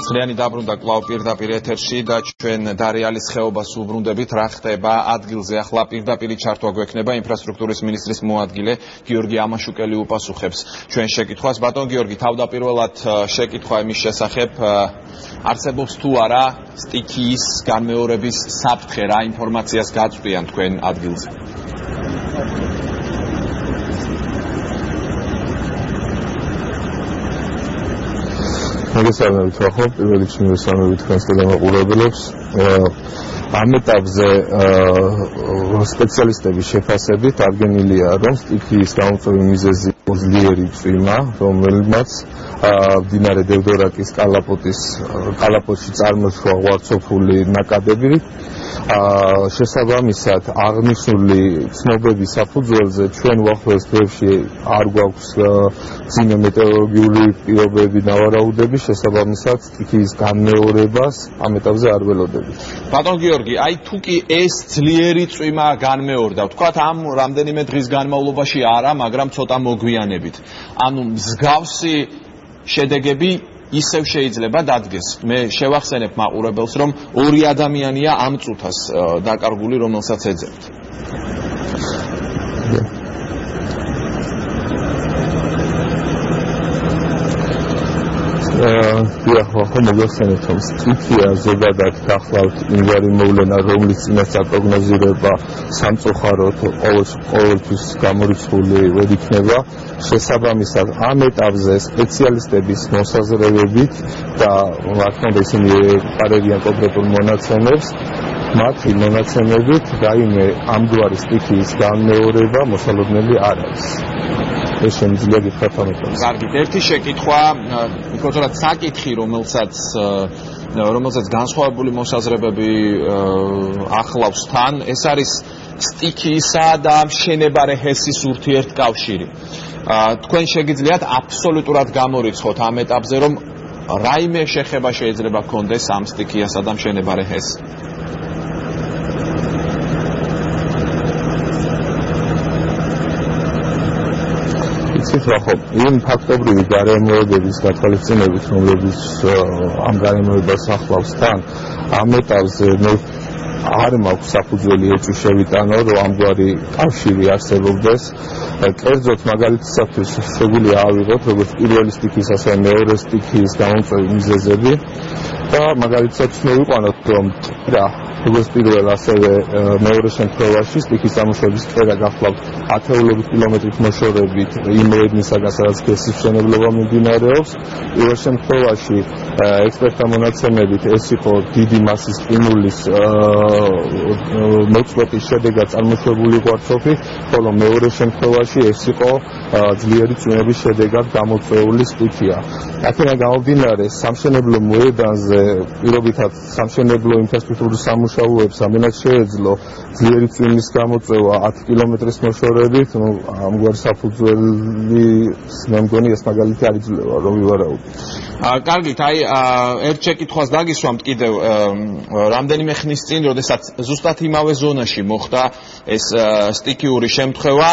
Ძლიანი დაბრუნდა კვლავ პირდაპირ ეთერში და ჩვენ დარეალის ხეობას უბრუნდებით, რა ხდება ადგილზე. ახლა პირდაპირ ჩართვა გვექნება ინფრასტრუქტურის მინისტრის მოადგილე გიორგი ამაშუკელი უპასუხებს ჩვენ შეკითხვას. ბატონ გიორგი, თავდაპირველად შეკითხვა იმის შესახებ, არსებობს თუ არა სტიქიის განმეორების საფრთხე, რა ინფორმაციას გაწვდიან თქვენ ადგილზე? მოგესალმებით ახლა პირველ რიგში მოგესალმებით თქვენს გადამაყურებელებს. ამ ეტაპზე სპეციალისტების შეფასებით აღგენილია, რომ სტიქიის გამოწვევის მიზეზი ძლიერი წვიმა, რომელმაც მდინარე დევდორაკის კალაპოტში წარმოშვა უარყოფილი ნაკადები. შესაბამისად აღნიშნული ცნობების საფუძველზე ჩვენ უახლოეს დღეებში არ გვაქვს მძიმე მეტეოროლოგიური პირობები ნავარაუდები, შესაბამისად სტიქიის განმეორებას ამ ეტაპზე არ ველოდებით. ბატონ გიორგი, აი თუ კი ეს ძლიერი წვიმა განმეორდა, ვთქვათ ამ რამდენიმე დღის განმავლობაში არა, მაგრამ ცოტა მოგვიანებით. ანუ მსგავსი შედეგები ისევ შეიძლება დადგეს. მე შევახსენებ მაყურებელს, რომ ორი ადამიანია ამ წუთას დაკარგული, რომელსაც ეძებთ. მოგახსენებთ, რომ სტიქია ზოგადად გახლავთ იმგვარი მოვლენა, რომლის წინასწარ საპროგნოზირება სამწუხაროდ ყოველთვის გამორიცხული ვერ იქნება. შესაბამისად ამ ეტაპზე სპეციალისტების მოსაზრებებით და მართლა ისინი პარევიან კონკრეტულ მონაცემებს, მათი მონაცემებით რაიმე ამგვარი სტიქიის განმეორება მოსალოდნელი არ არის. ეს შემიძლია გითხრათ ამ ეტაპზე. კარგით, ერთი შეკითხვა, მიკროფონად საკითხი, რომელსაც განსხვავებული მოსაზრებები ახლავს თან, ეს არის სტიქიისა და მშენებარე ჰესის ურთიერთკავშირი. თქვენ შეგიძლიათ აბსოლუტურად გამორიცხოთ ამ ეტაპზე, რომ რაიმე შეხება შეიძლება გქონდეს ამ სტიქიასა და მშენებარე ჰესს. იმ ფაქტობრივი გარემოებების გათვალისწინებით, რომლებიც ამ გარემოებას ახლავს თან, ამ ეტაპზე არ მაქვს საფუძველი ეჭვი შევიტანო, რომ ამგვარი კავშირი არსებობდეს. კერძოდ მაგალითისათვის შეგვიძლია ავიღოთ როგორც პირველი სტიქიის, ასევე მეორე სტიქიის გამოწვევის მიზეზები და მაგალითისათვის მოვიყვანოთ, რომ როგორც პირველ, ასევე მეორე შემთხვევაში სტიქიის წარმოშობის კერა გახლავთ ათეულობით კილომეტრით მოშორებით იმ მოედნისაგან, სადაც ჰესის მშენებლობა მიმდინარეობს. პირველ შემთხვევაში ექსპერტთა მონაცემებით ეს იყო დიდი მასის ყინულის მოწყვეტის შედეგად წარმოშობილი უარყოფი, ხოლო მეორე შემთხვევაში ეს იყო ძლიერი წვიმების შედეგად გამოწვეული სტიქია. აქედან გამომდინარე, სამშენებლო მოედანზე პირობითად სამშენებლო ინფრასტრუქტურის სამუშაოებს ამდენად შეეძლო ძლიერი წვიმის გამოწვევა 10 კილომეტრის მოშორებით, ამგვარი საფუძველი მე მგონი ეს მაგალითი არ იძლევა, რომ ვივარაუდოთ. კარგით, აი ერთ შეკითხვას დაგისვამთ კიდევ რამდენიმე ხნის წინ, როდესაც ზუსტად იმავე ზონაში მოხდა ეს სტიქიური შემთხვევა,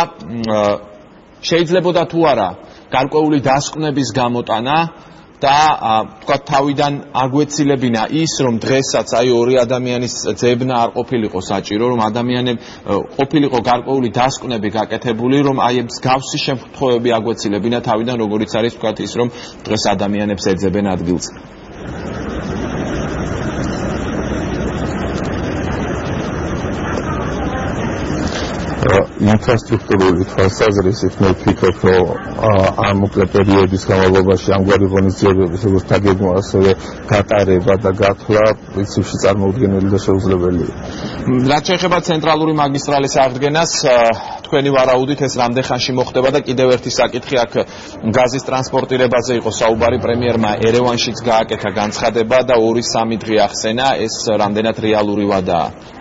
შეიძლებოდა თუ არა გარკვეული დასკვნების გამოტანა და თქვა თავიდან აგვეცილებინა ის, რომ დღესაც აი ორი ადამიანის ძებნა არ ყოფილიყო საჭირო, რომ ადამიანები ყოფილიყო გარკვეული დასკვნები გაკეთებული, რომ აი მსგავსი შემთხვევები აგვეცილებინა თავიდან, როგორიც არის თქვა ის, რომ დღეს ადამიანებს ეძებენ ადგილზე. ინფრასტრუქტურული თვალსაზრისით მე ვფიქრობ, რომ ამ მოკლე პერიოდის განმავლობაში ამგვარი ღონისძიებების როგორც დაგეგმვა, ასევე გატარება და გათვლა პრინციპში წარმოუდგენელი და შეუძლებელია. რაც შეეხება ცენტრალური მაგისტრალის აღდგენას, თქვენი ვარაუდით ეს რამდენ ხანში მოხდება და კიდევ ერთი საკითხი აქ გაზის ტრანსპორტირებაზე იყო საუბარი, პრემიერმა ერევანშიც გააკეთა განცხადება და 2-3 დღე ახსენა, ეს რამდენად რეალური ვადაა?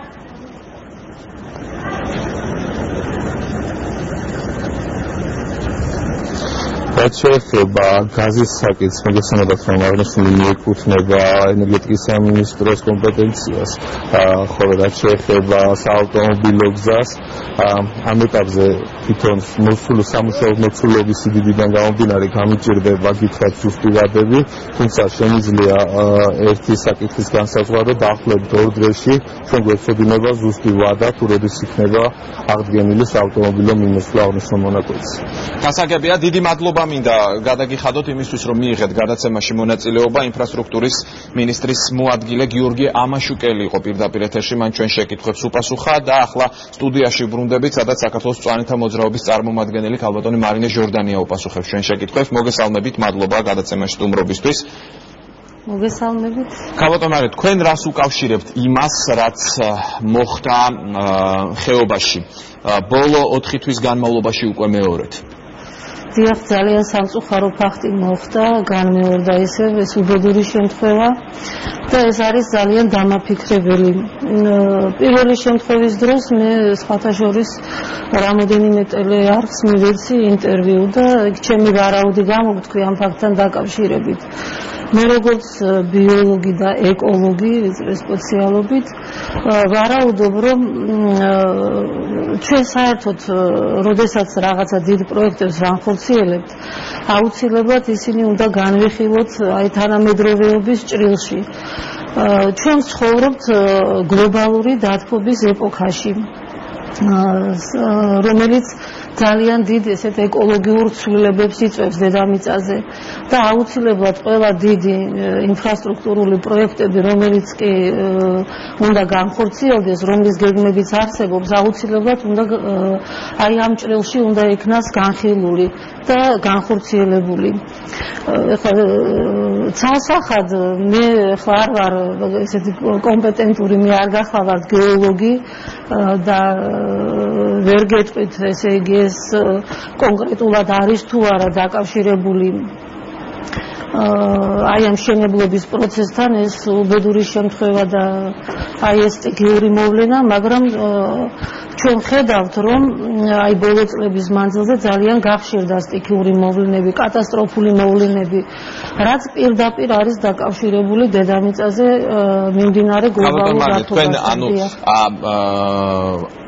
რაც შეეხება გაზის საკითხს, მოგესალმებით, რომ აღნიშნული მიეკუთვნება ენერგეტიკის სამინისტროს კომპეტენციას, ხოლო რაც შეეხება საავტომობილო გზას, ამ ეტაპზე თვითონ მოსული სამუშაო მოცულობის სიდიდიდან გამომდინარე გამიჭირდება გითხრათ ზუსტი ვადები, თუმცა შემიძლია ერთი საკითხის განსაზღვრა დაახლოებით 2 დღეში ჩვენ გვეცოდინება ზუსტი ვადა თუ როდის იქნება აღდგენილი საავტომობილო მიმოსვლა აღნიშნულ მონაკვეთზე. გასაგებია, დიდი მადლობა მინდა გადაგიხადოთ იმისთვის, რომ მიიღეთ გადაცემაში მონაწილეობა ინფრასტრუქტურის მინისტრის მოადგილე გიორგი ამაშუკელი იყო პირდაპირ ეთერში, მან ჩვენ შეკითხვებს უპასუხა და ახლა სტუდიაში ბრუნდებით, სადაც საქართველოს მწვანეთა მოძრაობის წარმომადგენელი ქალბატონი მარინე ჟორდანია უპასუხებს ჩვენ შეკითხვებს. მოგესალმებით, მადლობა გადაცემაში სტუმრობისთვის. მოგესალმებით. ქალბატონ მარინე, თქვენ რას უკავშირებთ იმას, რაც მოხდა ხეობაში? ბოლო 4 თვის განმავლობაში უკვე მეორედ. დიახ, ძალიან სამწუხარო ფაქტი მოხდა, განმეორდა ისევ ეს უბედური შემთხვევა და ეს არის ძალიან დამაფიქრებელი. პირველი შემთხვევის დროს მე სხვათა შორის რამოდენიმე ტელეარხს მივეცი ინტერვიუ და ჩემი ვარაუდი გამოვთქვი ამ ფაქტთან დაკავშირებით. მე როგორც ბიოლოგი და ეკოლოგი სპეციალობით ვარაუდობ, რომ ჩვენ საერთოდ როდესაც რაღაცა დიდ პროექტებს ვახორციელებთ, აუცილებლად ისინი უნდა განვიხილოთ აი თანამედროვეობის ჭრილში. ჩვენ ცხოვრობთ გლობალური დათბობის ეპოქაში, რომელიც ძალიან დიდ ესეთ ეკოლოგიურ ცვლილებებს იწვევს დედამიწაზე და აუცილებლად ყველა დიდი ინფრასტრუქტურული პროექტები, რომელიც კი უნდა განხორციელდეს, რომლის გეგმებიც არსებობს, აუცილებლად უნდა აი ამ ჭრილში უნდა იქნას განხილული და განხორციელებული. ეხლა ცალსახად მე ხა არ ვარ ესეთი კომპეტენტური, მე არ გახლავართ გეოლოგი და ვერ გეტყვით, ესე იგი ეს კონკრეტულად არის თუ არა დაკავშირებული აი ამ მშენებლობის პროცესთან ეს უბედური შემთხვევა და აი ეს სტიქიური მოვლენა, მაგრამ ჩვენ ხედავთ, რომ აი ბოლო წლების მანძილზე ძალიან გახშირდა სტიქიური მოვლენები, კატასტროფული მოვლენები, რაც პირდაპირ არის დაკავშირებული დედამიწაზე მიმდინარე გლობალურ დათბობასთან.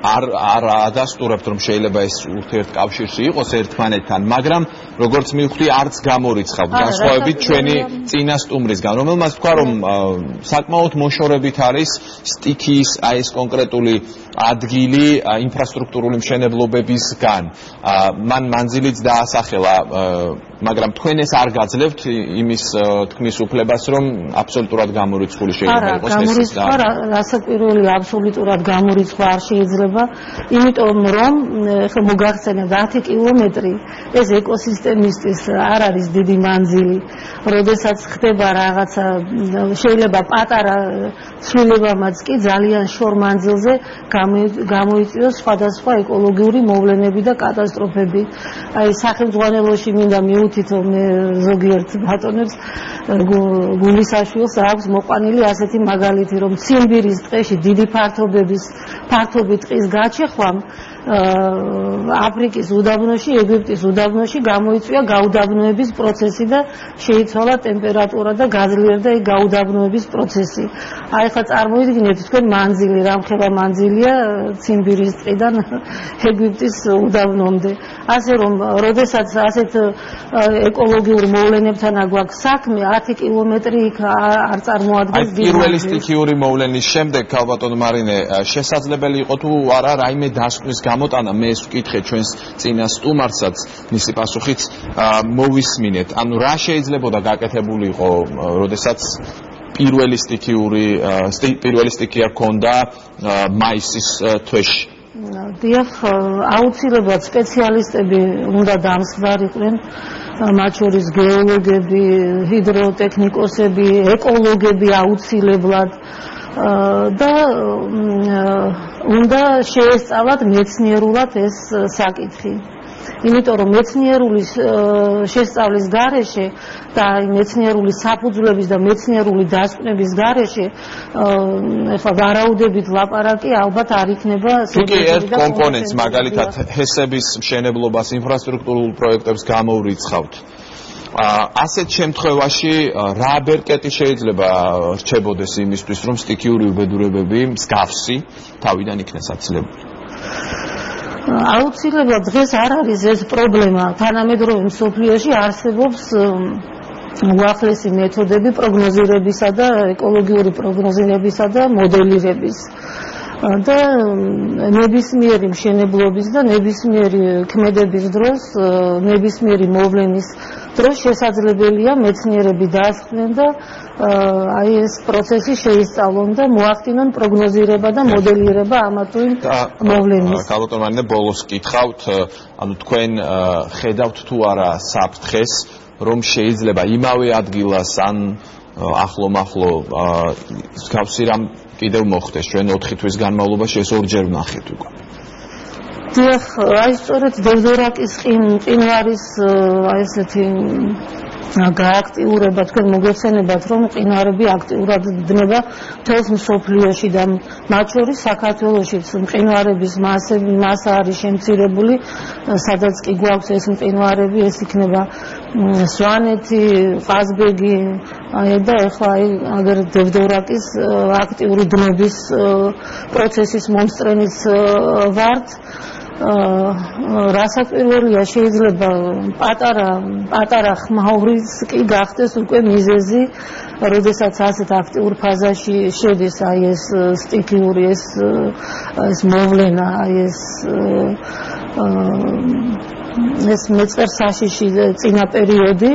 არ ადასტურებთ, რომ შეიძლება ეს ურთიერთკავშირში იყოს ერთმანეთთან, მაგრამ როგორც მივხვდი, არც გამორიცხავთ განსხვავებით ჩვენი წინა სტუმრისგან, რომელმაც თქვა, რომ საკმაოდ მოშორებით არის სტიქიის აი ეს კონკრეტული ადგილი ინფრასტრუქტურული მშენებლობებისგან. მან მანძილიც დაასახელა, მაგრამ თქვენ ეს არ გაძლევთ იმის თქმის უფლებას, რომ აბსოლუტურად გამორიცხული შეიძლება იყოს ეს. გამორიცხვა რასაკვირველი აბსოლუტურად გამორიცხვა არ შეიძლება, იმიტომ რომ ხა მოგახსენებთ 10 კილომეტრი ეს ეკოსისტემისთვის არ არის დიდი მანძილი. როდესაც ხდება რაღაცა შეიძლება პატარა ცვლილებამაც კი ძალიან შორ მანძილზე გამოიწვიოს სხვადასხვა ეკოლოგიური მოვლენები და კატასტროფები. აი სახელმძღვანელოში მინდა მიუთითო მე ზოგიერთ ბატონებს გულისაშვილს აქვს მოყვანილი ასეთი მაგალითი, რომ ციმბირის ტყეში დიდი ფართობი ტყის გაჩეხვამ აფრიკის უდაბნოში, ეგვიპტის უდაბნოში გამოიწვია გაუდაბნოების პროცესი და შეიცვალა ტემპერატურა და გაძლიერდა ის გაუდაბნოების პროცესი. აი ხა წარმოიდგინეთ თქვენ მანძილი, რამხელა მანძილია ციმბირის ტყიდან ეგვიპტის უდაბნომდე. ასე რომ, როდესაც ასეთ ეკოლოგიურ მოვლენებთან გვაქვს საქმე, 10 კილომეტრი იქ არ წარმოადგენს დიდ პირველი სტიქიური მოვლენის შემდეგ, ქალბატონ მარინე, შესაძლებელი იყო თუ არა რაიმე დასკვნის გამოტანა, მე ეს ვკითხე ჩვენს წინა სტუმარსაც, მისი პასუხიც მოვისმინეთ. ანუ რა შეიძლებოდა გაკეთებული იყო, როდესაც პირველი სტიქია ჰქონდა მაისის თვეში? დიახ, აუცილებლად სპეციალისტები უნდა დამსხვრიყვნენ, მათ შორის გეოლოგები, ჰიდროტექნიკოსები, ეკოლოგები აუცილებლად და უნდა შეესწავლათ მეცნიერულად ეს საკითხი. იმიტომ რომ მეცნიერული შესწავლის გარეშე და მეცნიერული საფუძვლების და მეცნიერული დასკვნების გარეშე ეხლა ვარაუდებით ლაპარაკი ალბათ არ იქნება. თუკი ერთ კომპონენტს მაგალითად ჰესების მშენებლობას, ინფრასტრუქტურულ პროექტებს გამოვრიცხავთ, ასეთ შემთხვევაში რა ბერკეტი შეიძლება რჩებოდეს იმისთვის, რომ სტიქიური უბედურებები მსგავსი თავიდან იქნეს აცილებული? აუცილებლად დღეს არ არის ეს პრობლემა. თანამედროვე მსოფლიოში არსებობს უახლესი მეთოდები პროგნოზირებისა და ეკოლოგიური პროგნოზირებისა და მოდელირების. და ნებისმიერი მშენებლობის და ნებისმიერი ქმედების დროს, ნებისმიერი მოვლენის დროს შესაძლებელია მეცნიერები დაასხდნენ და აი ეს პროცესი შეისწავლონ და მოახდინონ პროგნოზირება და მოდელირება ამა თუ იმ მოვლენის. კალბატონმანე ბოლოს გითხავთ, ანუ თქვენ ხედავთ თუ არა საფრთხეს, რომ შეიძლება იმავე ადგილას ან ახლო-მახლო მსგავსი რამ კიდევ მოხდეს ჩვენ 4 თვის განმავლობაში ეს ორჯერ ვნახეთ უკვე. დიახ, აი სწორედ დევდორაკის მყინვარის აი ესეთი გააქტიურება თქვენ მოგეცენებათ რომ მყინვარები აქტიურად დნება მთელს მსოფლიოში და მათ შორის საქართველოშიც მყინვარების მასა არის შემცირებული, სადაც კი გვაქვს ეს მყინვარები, ეს იქნება სვანეთი, ყაზბეგი, და ეხლა აი აგერ დევდორაკის აქტიური დნობის პროცესის მომსწრენიც ვართ. რასაკვირველია შეიძლება პატარა ხმაურიც კი გახდეს უკვე მიზეზი, როდესაც ასეთ აქტიურ ფაზაში შედის აი ეს სტიქიური ეს მოვლენა, აი ეს მეწყერსაშიში წინა პერიოდი.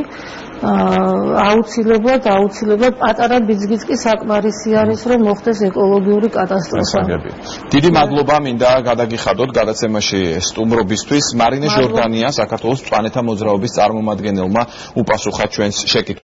აუცილებლად პატარა ბიძგიც კი საკმარისი არის რომ მოხდეს ეკოლოგიური კატასტროფა. დიდი მადლობა მინდა გადაგიხადოთ გადაცემაში სტუმრობისთვის. მარინე ჟორდანია საქართველოს მწვანეთა მოძრაობის წარმომადგენელმა უპასუხა ჩვენს შეკითხვას.